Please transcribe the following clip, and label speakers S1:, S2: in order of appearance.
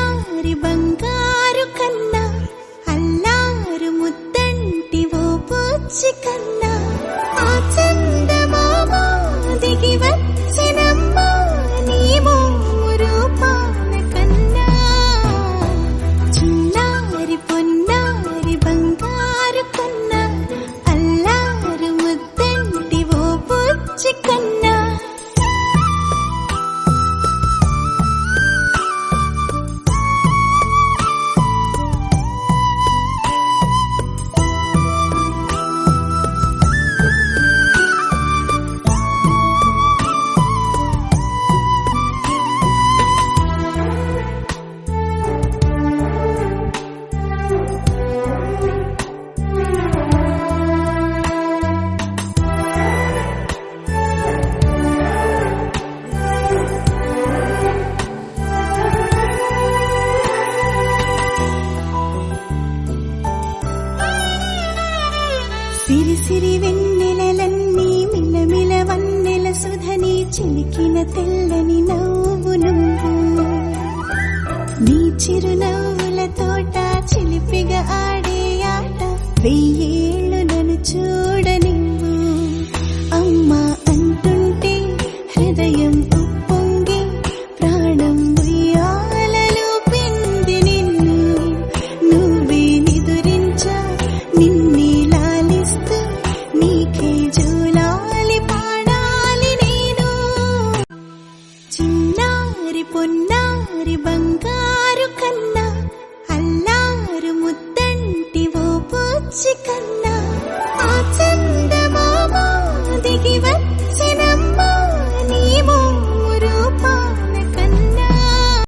S1: చిన్నారి బంగారు కన్నా అల్లారు ముద్దంటి ఓ పూచి కన్నా ఆ చందమామ దిగి వచ్చినమ్మా నీ మోము రూపాన కన్నా చిన్నారి పొన్నారి బంగారు కన్నా అల్లారు ముద్దంటి ఓ పూచి కన్నా సిరి సిరి వెన్నెలలన్నీ మిలమిల వన్నెల సుధని చిలికిన తెల్లని నవ్వు నువ్వు నీ చిరునవ్వుల తోట చిలిపిగా ఆడే ఆట వెయ్యేళ్ళు నన్ను చూడనివ్వు అమ్మా అంటుంటే హృదయం ఉప్పొంగి ప్రాణం ఉయ్యాలలో పిండి నిన్ను నువ్వే నిదురించా నిన్నే నీకే జూలాలి పాడాలి నేను చిన్నారి పొన్నారి బంగారు